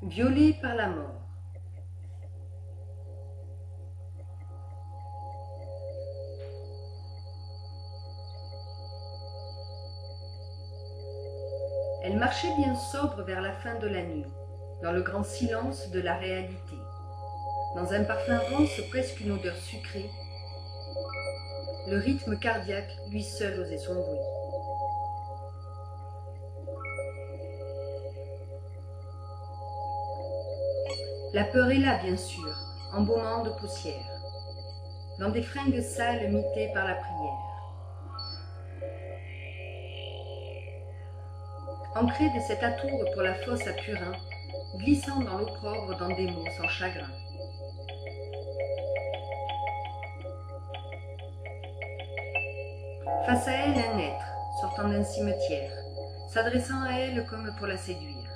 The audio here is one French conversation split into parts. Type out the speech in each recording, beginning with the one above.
Violée par la mort. Elle marchait bien sobre vers la fin de la nuit, dans le grand silence de la réalité, dans un parfum rance, presque une odeur sucrée. Le rythme cardiaque, lui seul, osait son bruit. La peur est là, bien sûr, embaumant de poussière, dans des fringues sales mitées par la prière. Ancrée de cette atour pour la fosse à purin, glissant dans l'opprobre dans des mots sans chagrin. Face à elle, un être, sortant d'un cimetière, s'adressant à elle comme pour la séduire.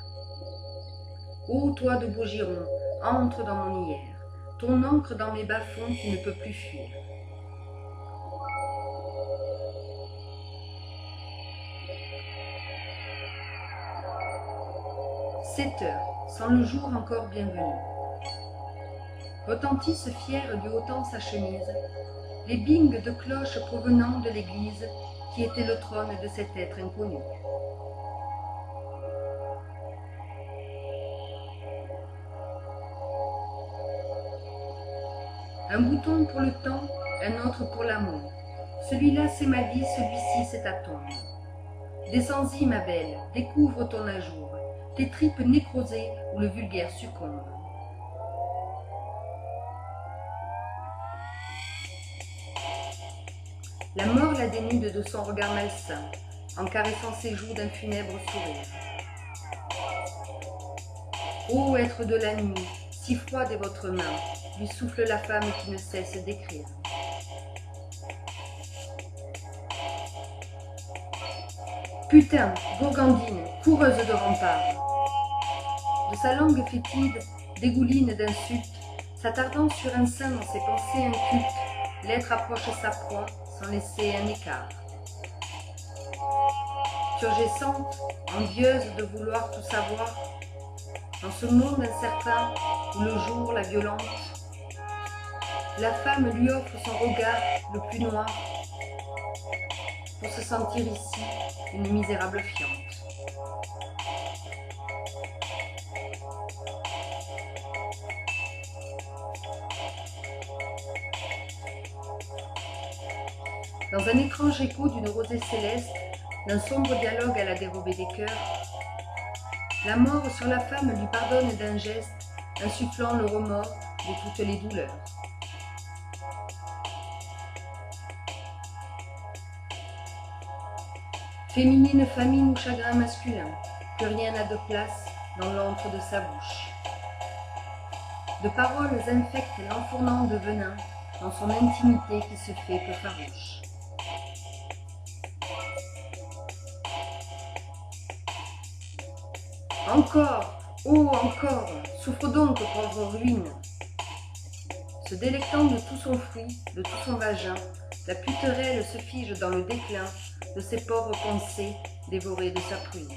Ô toi de beau giron, entre dans mon hier, ton encre dans mes bas-fonds qui ne peut plus fuir. Sept heures, sans le jour encore bienvenu. Retentissent fiers du haut sa chemise, les bingues de cloches provenant de l'église qui était le trône de cet être inconnu. Un bouton pour le temps, un autre pour l'amour. Celui-là c'est ma vie, celui-ci c'est ta tombe. Descends-y ma belle, découvre ton ajour, tes tripes nécrosées où le vulgaire succombe. La mort la dénude de son regard malsain, en caressant ses joues d'un funèbre sourire. Ô être de la nuit, si froide est votre main, lui souffle la femme qui ne cesse d'écrire. Putain, gourgandine, coureuse de remparts. De sa langue fétide, dégouline d'insultes, s'attardant sur un sein dans ses pensées incultes, l'être approche sa proie sans laisser un écart. Turgescente, envieuse de vouloir tout savoir, dans ce monde incertain où le jour la violente, la femme lui offre son regard le plus noir pour se sentir ici une misérable fiente. Dans un étrange écho d'une rosée céleste, d'un sombre dialogue à la dérobée des cœurs, la mort sur la femme lui pardonne d'un geste, insufflant le remords de toutes les douleurs. Féminine famine ou chagrin masculin, plus rien n'a de place dans l'antre de sa bouche. De paroles infectes l'enfournant de venin dans son intimité qui se fait peu farouche. Encore, oh encore, souffre donc, pauvre ruine. Se délectant de tout son fruit, de tout son vagin, la puterelle se fige dans le déclin de ses pauvres pensées dévorées de sa pruine.